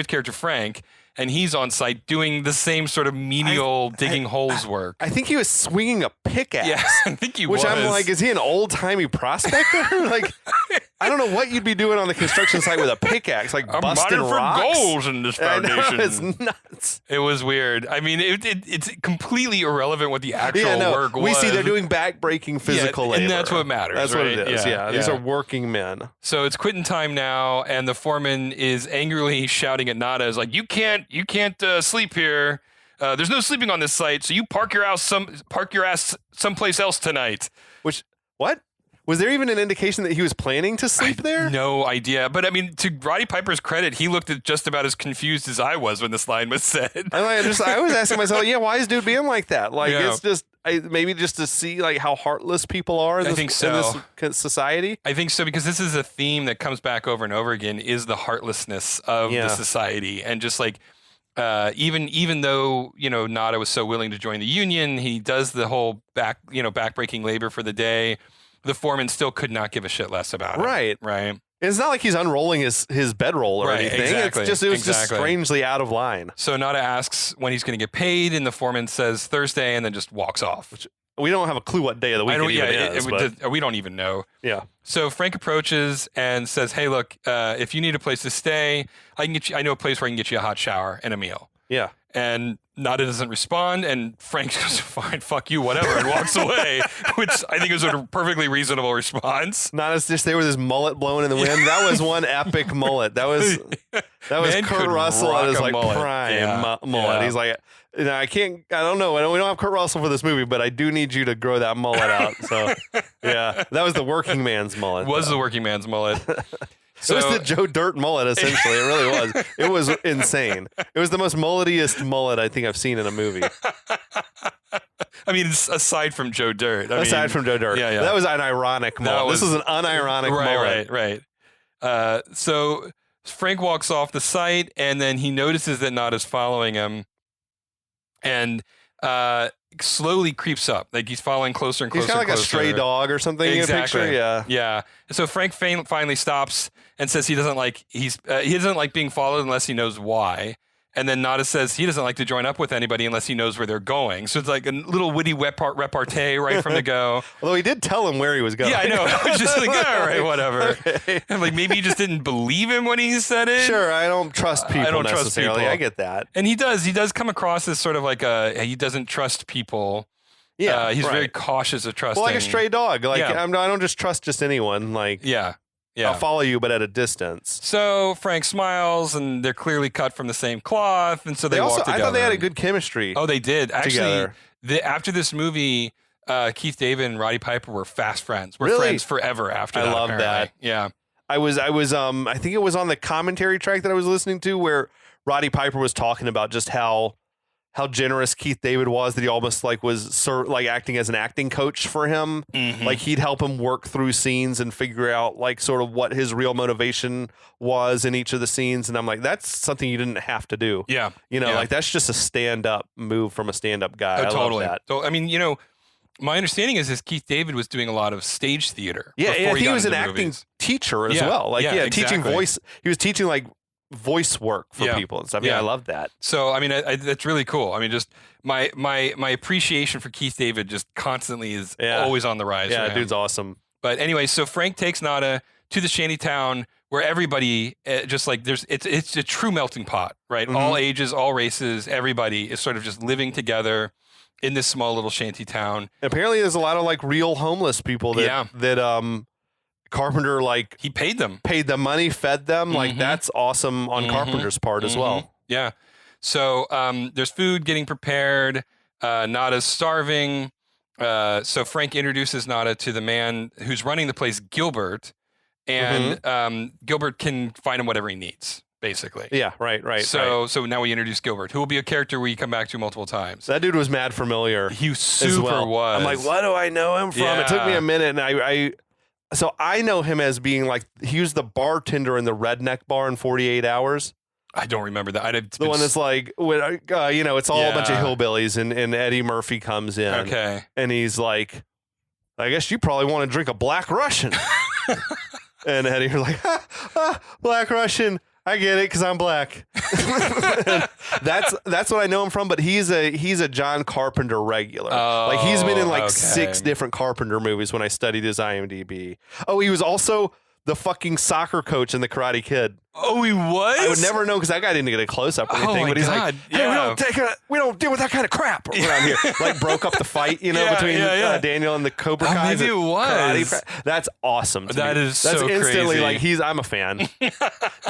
S2: character Frank, and he's on site doing the same sort of menial digging holes work.
S3: I think he was swinging a pickaxe.
S2: Yeah, I think he
S3: Which
S2: was.
S3: I'm like, is he an old timey prospector? Like, I don't know what you'd be doing on the construction site with a pickaxe, like
S2: I'm
S3: busting
S2: mining for
S3: rocks.
S2: gold in this
S3: I know,
S2: foundation.
S3: it's nuts.
S2: It was weird. I mean, it's completely irrelevant what the actual
S3: Yeah, no,
S2: work was.
S3: we see they're doing back-breaking physical labor.
S2: and that's what matters.
S3: That's
S2: right?
S3: what it is. Yeah, these
S2: yeah.
S3: are working men.
S2: So it's quitting time now, and the foreman is angrily shouting at Nada, "Is like, you can't sleep here. There's no sleeping on this site. So you park your ass someplace else tonight."
S3: Which what? Was there even an indication that he was planning to sleep there?
S2: No idea. But I mean, to Roddy Piper's credit, he looked at just about as confused as I was when this line was said.
S3: I was asking myself, yeah, why is dude being like that? Like,
S2: Yeah.
S3: it's just, maybe just to see like how heartless people are in
S2: I
S3: this,
S2: think
S3: in
S2: so.
S3: this society.
S2: I think so, because this is a theme that comes back over and over again, is the heartlessness of the society. And just like, even though, Nada was so willing to join the union, he does the whole backbreaking labor for the day. The foreman still could not give a shit less about it. Right.
S3: It's not like he's unrolling his bedroll or anything.
S2: Exactly,
S3: It was just strangely out of line.
S2: So Nada asks when he's going to get paid, and the foreman says Thursday, and then just walks off.
S3: We don't have a clue what day of the week
S2: We don't even know.
S3: Yeah.
S2: So Frank approaches and says, "Hey, look, if you need a place to stay, I know a place where I can get you a hot shower and a meal."
S3: Yeah.
S2: And Nada doesn't respond, and Frank goes, "Fine, fuck you, whatever," and walks away, which I think is a perfectly reasonable response.
S3: Nada's just there with his mullet blowing in the wind. That was one epic mullet. That was
S2: Man
S3: Kurt Russell at his like
S2: mullet.
S3: prime mullet.
S2: Yeah.
S3: He's like, I don't know. We don't have Kurt Russell for this movie, but I do need you to grow that mullet out. So yeah, that was the working man's mullet.
S2: The working man's mullet.
S3: So, it was the Joe Dirt mullet, essentially. It really was. It was insane. It was the most mulletiest mullet I think I've seen in a movie.
S2: I mean, aside from Joe Dirt.
S3: From Joe Dirt.
S2: Yeah.
S3: That was an ironic mullet. This was an unironic mullet.
S2: Right. So Frank walks off the site, and then he notices that Nada's following him, and slowly creeps up. Like he's following closer and closer.
S3: He's kind of like a stray dog or something.
S2: Exactly.
S3: In a picture.
S2: Yeah. So Frank finally stops and says he doesn't like being followed unless he knows why. And then Nada says he doesn't like to join up with anybody unless he knows where they're going. So it's like a little witty repartee right from the go.
S3: Although he did tell him where he was going.
S2: Yeah, I know. I was just like, all right, whatever.
S3: Okay.
S2: I'm like, maybe he just didn't believe him when he said it.
S3: Sure, I don't trust people
S2: I don't trust
S3: necessarily.
S2: people.
S3: I get that.
S2: And he does come across as sort of like he doesn't trust people.
S3: Yeah,
S2: he's very cautious of trusting.
S3: Well, like a stray dog. Like
S2: Yeah.
S3: I don't just trust just anyone. Like
S2: Yeah.
S3: I'll follow you, but at a distance.
S2: So Frank smiles, and they're clearly cut from the same cloth, and so they walk together.
S3: I thought they had a good chemistry.
S2: Oh, they did. Actually,
S3: together.
S2: After this movie, Keith David and Roddy Piper were fast friends. We're
S3: Really?
S2: friends forever after that.
S3: I love
S2: apparently.
S3: that.
S2: Yeah.
S3: I was I think it was on the commentary track that I was listening to where Roddy Piper was talking about just how generous Keith David was, that he almost like was like acting as an acting coach for him.
S2: Mm-hmm.
S3: Like he'd help him work through scenes and figure out like sort of what his real motivation was in each of the scenes. And I'm like, that's something you didn't have to do.
S2: Yeah.
S3: Like that's just a stand-up move from a stand-up guy. I
S2: totally.
S3: love that.
S2: So, I mean, my understanding is Keith David was doing a lot of stage theater.
S3: Yeah,
S2: before
S3: and he
S2: got
S3: was an
S2: into
S3: acting
S2: movies.
S3: teacher as
S2: Yeah,
S3: well. Like, teaching
S2: exactly.
S3: voice. He was teaching like voice work for people and stuff. Yeah, I love that.
S2: So, I mean, that's really cool. I mean, just my appreciation for Keith David just constantly is always on the rise.
S3: Yeah,
S2: for him.
S3: dude's awesome.
S2: But anyway, so Frank takes Nada to the shanty town where everybody just like it's a true melting pot, right?
S3: Mm-hmm.
S2: All ages, all races, everybody is sort of just living together in this small little shanty town.
S3: And apparently, there's a lot of like real homeless people that Carpenter like
S2: He paid them.
S3: paid them money, fed them. Like that's awesome on Carpenter's part as well.
S2: Yeah. So there's food getting prepared. Nada's starving. So Frank introduces Nada to the man who's running the place, Gilbert, and Gilbert can find him whatever he needs, basically.
S3: Yeah, right.
S2: So now we introduce Gilbert, who will be a character we come back to multiple times.
S3: That dude was mad familiar.
S2: He
S3: as
S2: super
S3: well.
S2: was.
S3: I'm like, what do I know him from? It took me a minute, and so I know him as being like he was the bartender in the Redneck Bar in 48 Hours.
S2: I don't remember that.
S3: The one that's like, it's all a bunch of hillbillies, and Eddie Murphy comes in.
S2: Okay.
S3: And he's like, I guess you probably want to drink a Black Russian. And Eddie was like, Black Russian. I get it because I'm black. That's what I know him from. But he's a John Carpenter regular. Like he's been in like 6 different Carpenter movies when I studied his IMDb. Oh, he was also the fucking soccer coach in The Karate Kid.
S2: Oh, he was?
S3: I would never know because that guy didn't get a close up or anything.
S2: my
S3: But he's
S2: God.
S3: like, hey,
S2: Yeah.
S3: we don't deal with that kind of crap around here. Like broke up the fight, between Daniel and the Cobra Kai.
S2: Maybe it was.
S3: That's awesome.
S2: That is
S3: That's
S2: so
S3: instantly
S2: crazy.
S3: like I'm a fan. You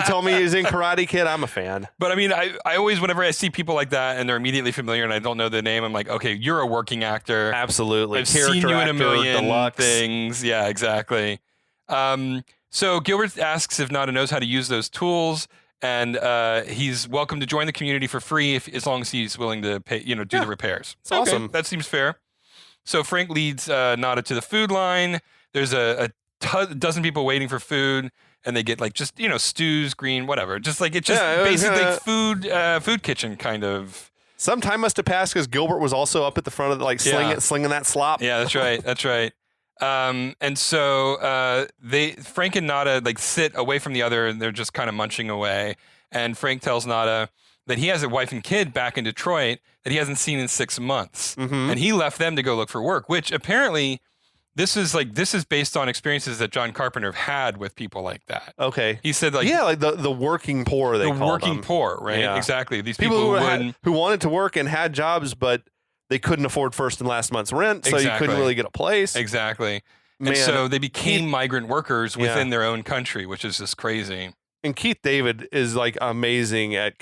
S3: told me he's in Karate Kid. I'm a fan.
S2: But I mean, I always, whenever I see people like that and they're immediately familiar and I don't know the name, I'm like, okay, you're a working actor.
S3: Absolutely.
S2: I've seen you in a million
S3: deluxe.
S2: things. Yeah, exactly. So Gilbert asks if Nada knows how to use those tools, and he's welcome to join the community for free as long as he's willing to pay, do the repairs.
S3: It's awesome.
S2: That seems fair. So Frank leads Nada to the food line. There's a dozen people waiting for food, and they get like just stews, green, whatever. Just like it's just basically like food kitchen kind of.
S3: Some time must have passed because Gilbert was also up at the front of slinging that slop.
S2: Yeah, that's right. That's right. And so Frank and Nada like sit away from the other, and they're just kind of munching away. And Frank tells Nada that he has a wife and kid back in Detroit that he hasn't seen in 6 months, and he left them to go look for work. Which apparently, this is based on experiences that John Carpenter had with people like that.
S3: Okay,
S2: he said like
S3: the working poor. They call them.
S2: Poor, right? Yeah. Exactly. These people
S3: who wanted to work and had jobs, but they couldn't afford first and last month's rent, so you couldn't really get a place.
S2: Exactly. And so they became migrant workers within their own country, which is just crazy.
S3: And Keith David is like amazing at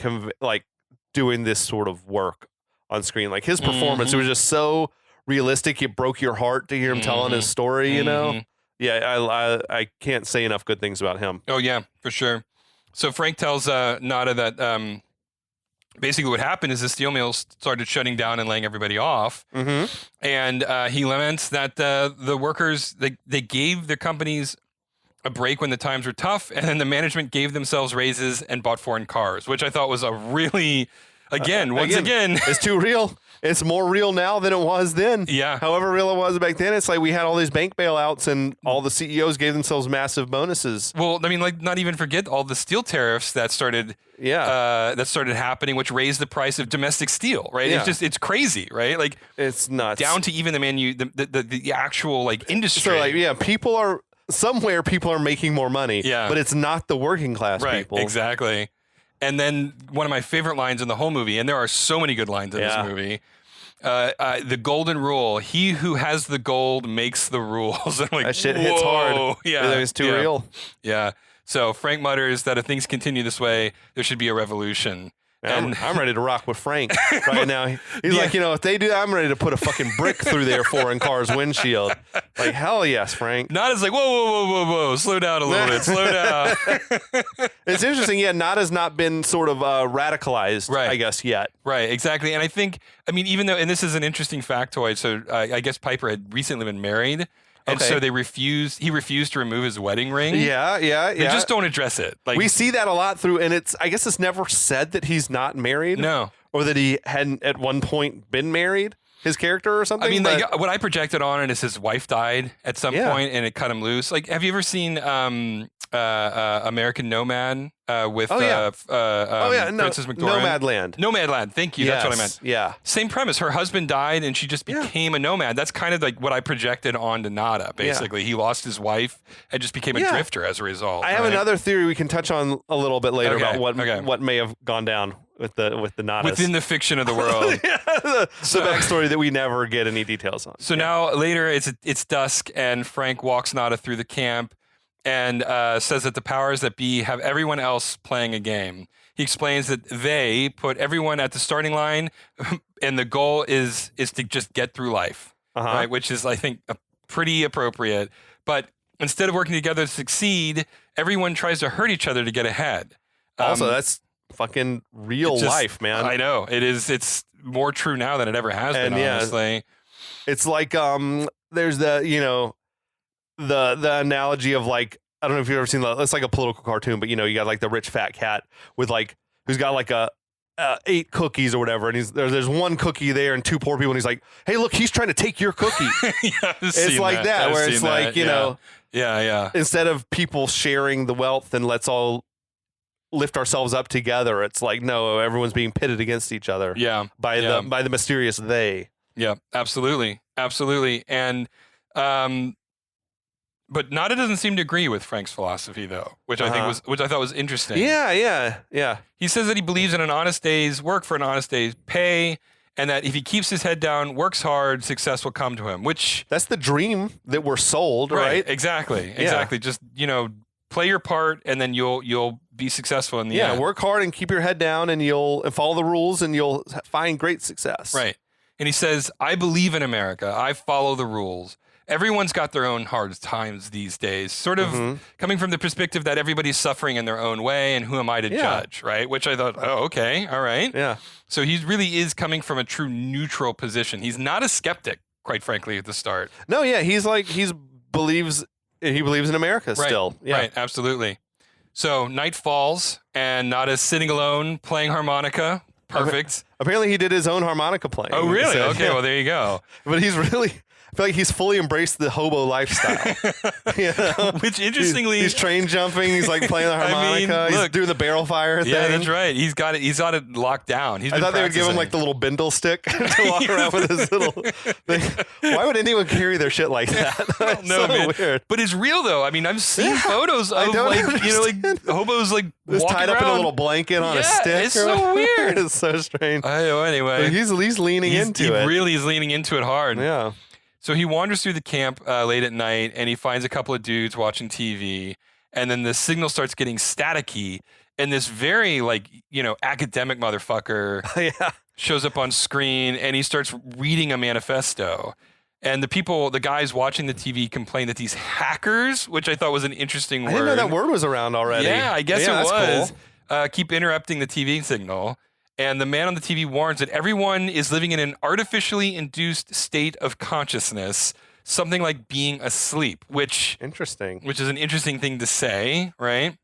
S3: doing this sort of work on screen. Like his performance, it was just so realistic. It broke your heart to hear him telling his story. You know, I can't say enough good things about him.
S2: Oh yeah, for sure. So Frank tells Nada that basically what happened is the steel mills started shutting down and laying everybody off, and he laments that the workers they gave their companies a break when the times were tough, and then the management gave themselves raises and bought foreign cars, which I thought was a really once again
S3: it's too real. It's more real now than it was then.
S2: Yeah.
S3: However real it was back then, it's like we had all these bank bailouts and all the CEOs gave themselves massive bonuses.
S2: Well, I mean, like not even forget all the steel tariffs that started happening, which raised the price of domestic steel, right?
S3: Yeah.
S2: It's crazy, right? Like
S3: it's nuts.
S2: Down to even the actual like industry.
S3: So like, people are making more money, but it's not the working class people.
S2: Exactly. And then one of my favorite lines in the whole movie, and there are so many good lines in this movie, the golden rule: he who has the gold makes the rules. I'm like,
S3: that shit hits hard.
S2: Yeah,
S3: it's too real.
S2: Yeah. So Frank mutters that if things continue this way, there should be a revolution.
S3: And I'm ready to rock with Frank right now. He's like, if they do that, I'm ready to put a fucking brick through their foreign car's windshield. Like, hell yes, Frank.
S2: Nada's like, whoa, slow down a little bit, slow down.
S3: It's interesting, Nada's not been sort of radicalized, I guess, yet.
S2: Right, exactly. And even though, and this is an interesting factoid, so I guess Piper had recently been married. And so he refused to remove his wedding ring. They just don't address it. Like
S3: we see that a lot and I guess it's never said that he's not married.
S2: No.
S3: Or that he hadn't at one point been married, his character or something.
S2: I mean, what I projected on it is his wife died at some point and it cut him loose. Like, have you ever seen American Nomad with Frances McDormand? Nomadland. Thank you. That's what I meant.
S3: Yeah.
S2: Same premise. Her husband died and she just became a nomad. That's kind of like what I projected onto Nada, basically. He lost his wife and just became a drifter as a result.
S3: I have another theory we can touch on a little bit later about what may have gone down with the Nadas.
S2: Within the fiction of the world.
S3: the backstory that we never get any details on.
S2: So now later it's dusk and Frank walks Nada through the camp and says that the powers that be have everyone else playing a game. He explains that they put everyone at the starting line and the goal is to just get through life, right? Which is, I think, pretty appropriate. But instead of working together to succeed, everyone tries to hurt each other to get ahead.
S3: Also, that's fucking real life, man.
S2: I know. It is. It's more true now than it ever has been, honestly.
S3: It's like there's the analogy of like, I don't know if you've ever seen it's like a political cartoon, but you got like the rich fat cat with like who's got like a 8 cookies or whatever, and there's one cookie there and 2 poor people, and he's like, hey, look, he's trying to take your cookie. It's like that where it's like, instead of people sharing the wealth and let's all lift ourselves up together, it's like, no, everyone's being pitted against each other by the mysterious they.
S2: Yeah, absolutely. And but Nada doesn't seem to agree with Frank's philosophy, though, which I thought was interesting.
S3: Yeah.
S2: He says that he believes in an honest day's work for an honest day's pay, and that if he keeps his head down, works hard, success will come to him. Which
S3: that's the dream that we're sold, right?
S2: Exactly. Just play your part, and then you'll be successful in the end.
S3: Yeah, work hard and keep your head down, and you'll follow the rules, and you'll find great success.
S2: Right. And he says, I believe in America. I follow the rules. Everyone's got their own hard times these days, sort of coming from the perspective that everybody's suffering in their own way, and who am I to judge, right? Which I thought, oh, okay, all right.
S3: Yeah.
S2: So he really is coming from a true neutral position. He's not a skeptic, quite frankly, at the start.
S3: No, yeah, he believes in America still. Yeah.
S2: Right, absolutely. So night falls, and Nada's sitting alone playing harmonica. Perfect.
S3: Apparently, he did his own harmonica playing.
S2: Oh, really?
S3: So,
S2: Okay, well, there you go.
S3: But I feel like he's fully embraced the hobo lifestyle. You know?
S2: Which, interestingly,
S3: he's train jumping. He's like playing the
S2: I mean,
S3: harmonica. He's
S2: look.
S3: doing the barrel fire thing.
S2: yeah, that's right. He's got it locked down.
S3: I thought they would give him like the little bindle stick to walk around with his little thing. Why would anyone carry their shit like that?
S2: No,
S3: so
S2: man.
S3: weird.
S2: But it's real though. I mean, I've seen photos
S3: I
S2: of
S3: don't
S2: like hobos like
S3: Just
S2: walking
S3: tied up
S2: around.
S3: in a little blanket on a
S2: Yeah,
S3: stick.
S2: it's
S3: or
S2: so
S3: whatever.
S2: weird.
S3: It's so strange.
S2: Anyway,
S3: But he's at least leaning into
S2: he
S3: it.
S2: really is leaning into it hard.
S3: Yeah.
S2: So he wanders through the camp late at night, and he finds a couple of dudes watching TV, and then the signal starts getting staticky, and this very academic motherfucker
S3: Yeah.
S2: shows up on screen, and he starts reading a manifesto. And the guys watching the TV complain that these hackers, which I thought was an interesting word.
S3: I didn't know that word was around already.
S2: Yeah, I guess
S3: Yeah,
S2: it
S3: that's
S2: was.
S3: cool.
S2: Keep interrupting the TV signal. And the man on the TV warns that everyone is living in an artificially induced state of consciousness, something like being asleep, which
S3: Interesting.
S2: is an interesting thing to say, right?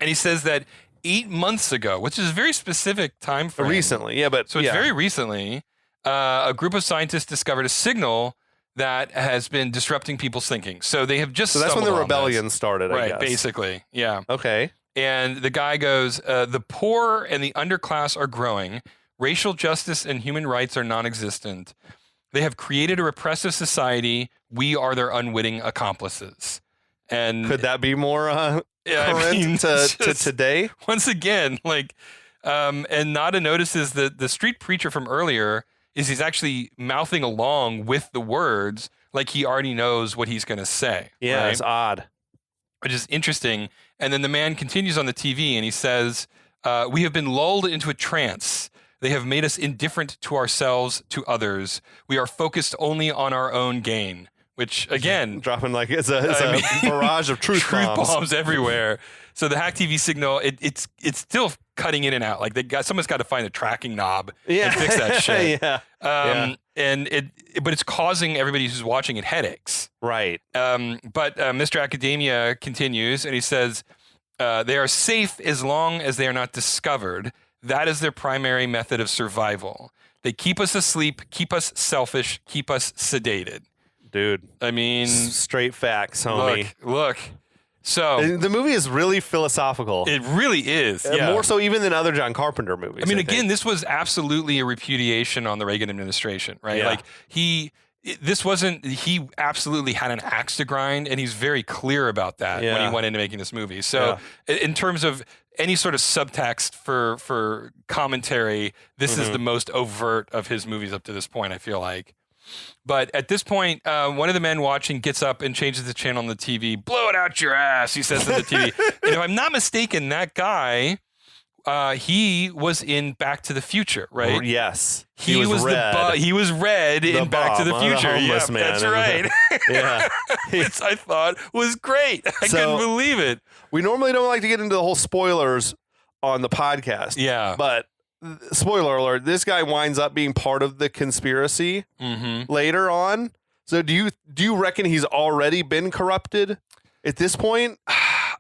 S2: And he says that 8 months ago, which is a very specific time frame.
S3: Recently, yeah, but
S2: So it's
S3: yeah.
S2: very recently, a group of scientists discovered a signal that has been disrupting people's thinking. So they have just
S3: So that's when the
S2: stumbled on this.
S3: rebellion started, I
S2: Right,
S3: guess.
S2: basically, yeah.
S3: Okay.
S2: And the guy goes, the poor and the underclass are growing. Racial justice and human rights are non-existent. They have created a repressive society. We are their unwitting accomplices. And
S3: Could that be more
S2: Yeah, I
S3: current
S2: mean,
S3: to
S2: just-
S3: today?
S2: once again, and Nada notices that the street preacher from earlier he's actually mouthing along with the words like he already knows what he's going to say.
S3: Yeah,
S2: right?
S3: it's odd.
S2: Which is interesting. And then the man continues on the TV and he says, we have been lulled into a trance. They have made us indifferent to ourselves, to others. We are focused only on our own gain, which again,
S3: Dropping like it's a barrage of truth bombs.
S2: everywhere. So the hack TV signal, it's still cutting in and out. Like someone's got to find the tracking knob and fix that shit.
S3: Yeah.
S2: But it's causing everybody who's watching it headaches.
S3: Right.
S2: But Mr. Academia continues and he says, they are safe as long as they are not discovered. That is their primary method of survival. They keep us asleep, keep us selfish, keep us sedated.
S3: Dude.
S2: I mean,
S3: Straight facts, homie.
S2: look. So
S3: The movie is really philosophical.
S2: it really is. Yeah.
S3: More so even than other John Carpenter movies.
S2: I mean,
S3: think.
S2: again, this was absolutely a repudiation on the Reagan administration, right?
S3: Yeah.
S2: Like he absolutely had an axe to grind, and he's very clear about that when
S3: Yeah.
S2: he went into making this movie. So in terms of any sort of subtext for commentary, this is the most overt of his movies up to this point, I feel like. But at this point, one of the men watching gets up and changes the channel on the TV. Blow it out your ass, he says to the TV. And if I'm not mistaken, that guy, he was in Back to the Future, right?
S3: Yes.
S2: He was
S3: red.
S2: he was red in Back to the
S3: Bob, the
S2: Future.
S3: homeless
S2: Yep,
S3: man
S2: that's
S3: in the-
S2: right.
S3: Yeah.
S2: Which I thought was great. I
S3: So-
S2: couldn't believe it.
S3: We normally don't like to get into the whole spoilers on the podcast.
S2: Yeah.
S3: But spoiler alert, this guy winds up being part of the conspiracy
S2: Mm-hmm.
S3: later on. So do you reckon he's already been corrupted at this point?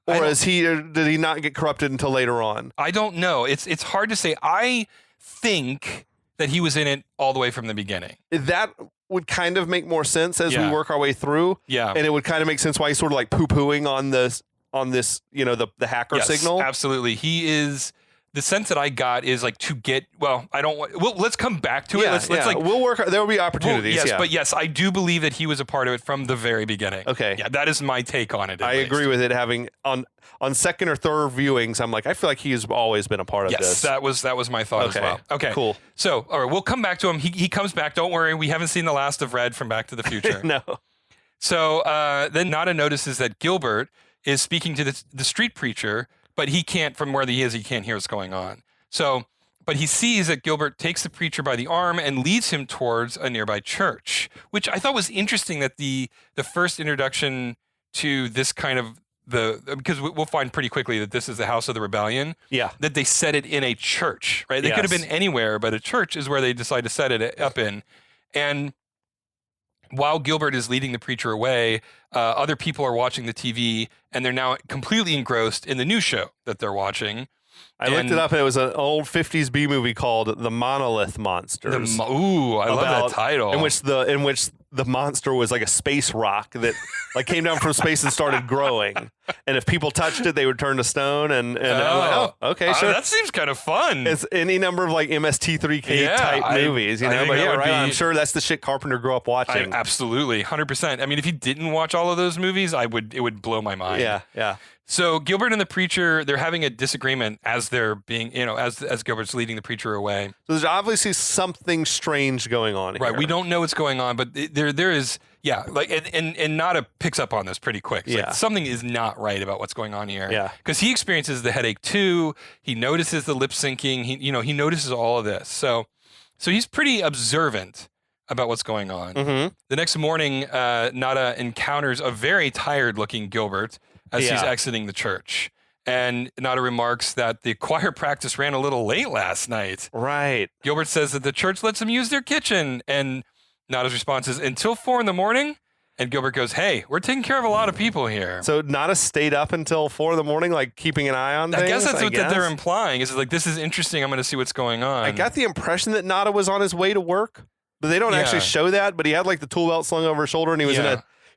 S3: Or did he not get corrupted until later on?
S2: I don't know. It's hard to say. I think that he was in it all the way from the beginning.
S3: That would kind of make more sense as we
S2: Yeah.
S3: work our way through.
S2: Yeah.
S3: And it would kind of make sense why he's sort of like poo-pooing on this, the hacker
S2: Yes,
S3: signal.
S2: Absolutely. He is. The sense that I got is like to get. Well, I don't want. Well, let's come back to it. Let's like.
S3: we'll work. There will be
S2: Well,
S3: opportunities.
S2: yes,
S3: yeah.
S2: but yes, I do believe that he was a part of it from the very beginning.
S3: Okay.
S2: Yeah, that is my take on it.
S3: I agree with it having on second or third viewings. I'm like, I feel like he's always been a part of
S2: Yes,
S3: this.
S2: that was my thought as
S3: Okay,
S2: well. Okay,
S3: cool.
S2: So, all right, we'll come back to him. He comes back. Don't worry, we haven't seen the last of Red from Back to the Future.
S3: No.
S2: So then Nada notices that Gilbert is speaking to the street preacher, but he can't, from where he is, he can't hear what's going on. So, but he sees that Gilbert takes the preacher by the arm and leads him towards a nearby church, which I thought was interesting that the first introduction to this kind of because we'll find pretty quickly that this is the House of the Rebellion,
S3: Yeah.
S2: that they set it in a church, right? They could have
S3: Yes.
S2: been anywhere, but a church is where they decide to set it up in. And while Gilbert is leading the preacher away, other people are watching the TV, and they're now completely engrossed in the new show that they're watching.
S3: I looked it up, and it was an old 50s B movie called The Monolith Monsters.
S2: I love that title.
S3: In which the monster was like a space rock that like came down from space and started growing. And if people touched it, they would turn to stone. And I'm like, oh, okay, sure.
S2: That seems kind of fun.
S3: It's any number of like MST3K type movies, you know. But yeah, right. I'm sure that's the shit Carpenter grew up watching.
S2: Absolutely, 100%. I mean, if he didn't watch all of those movies, it would blow my mind.
S3: Yeah.
S2: So Gilbert and the preacher, they're having a disagreement as they're being, as Gilbert's leading the preacher away.
S3: So there's obviously something strange going on here.
S2: Right. We don't know what's going on, but there is, and Nada picks up on this pretty quick. It's like, something is not right about what's going on here.
S3: Yeah.
S2: Because he experiences the headache too. He notices the lip syncing. He notices all of this. So he's pretty observant about what's going on.
S3: Mm-hmm.
S2: The next morning, Nada encounters a very tired-looking Gilbert as he's exiting the church. And Nada remarks that the choir practice ran a little late last night.
S3: Right.
S2: Gilbert says that the church lets him use their kitchen. And Nada's response is, until 4 a.m? And Gilbert goes, hey, we're taking care of a lot of people here.
S3: So Nada stayed up until 4 a.m, like keeping an eye on things?
S2: I guess that's what they're implying. Is like, this is interesting. I'm going to see what's going on.
S3: I got the impression that Nada was on his way to work, but they don't actually show that. But he had like the tool belt slung over his shoulder, and he was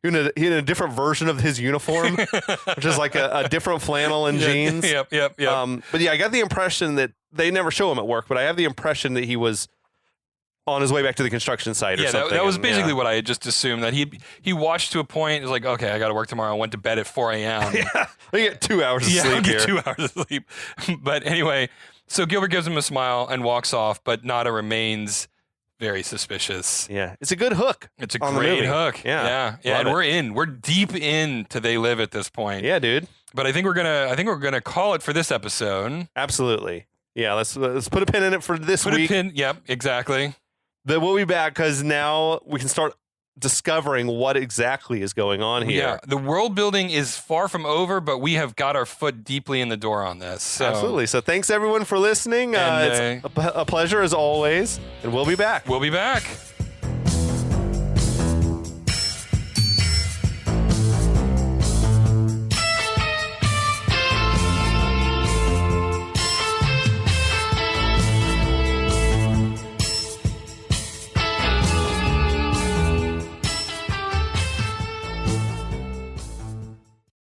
S3: he had a different version of his uniform, which is like a different flannel and jeans.
S2: Yep.
S3: But yeah, I got the impression that they never show him at work, but I have the impression that he was on his way back to the construction site or something.
S2: That was basically what I had just assumed, that he watched to a point. It was like, okay, I got to work tomorrow. I went to bed at 4 a.m.
S3: Yeah, we get 2 hours of sleep
S2: I'll get
S3: here.
S2: 2 hours of sleep. But anyway, so Gilbert gives him a smile and walks off, but Nada remains very suspicious.
S3: Yeah, it's a good hook.
S2: It's a great hook.
S3: Yeah.
S2: And we're deep into They Live at this point.
S3: Yeah, dude.
S2: But I think we're gonna call it for this episode.
S3: Absolutely. Yeah, let's put a pin in it for this week.
S2: Put a pin. Yep, exactly.
S3: Then we'll be back because now we can start discovering what exactly is going on here.
S2: Yeah, the world building is far from over, but we have got our foot deeply in the door on this. So.
S3: Absolutely. So thanks everyone for listening. It's a pleasure as always, and we'll be back.
S2: We'll be back.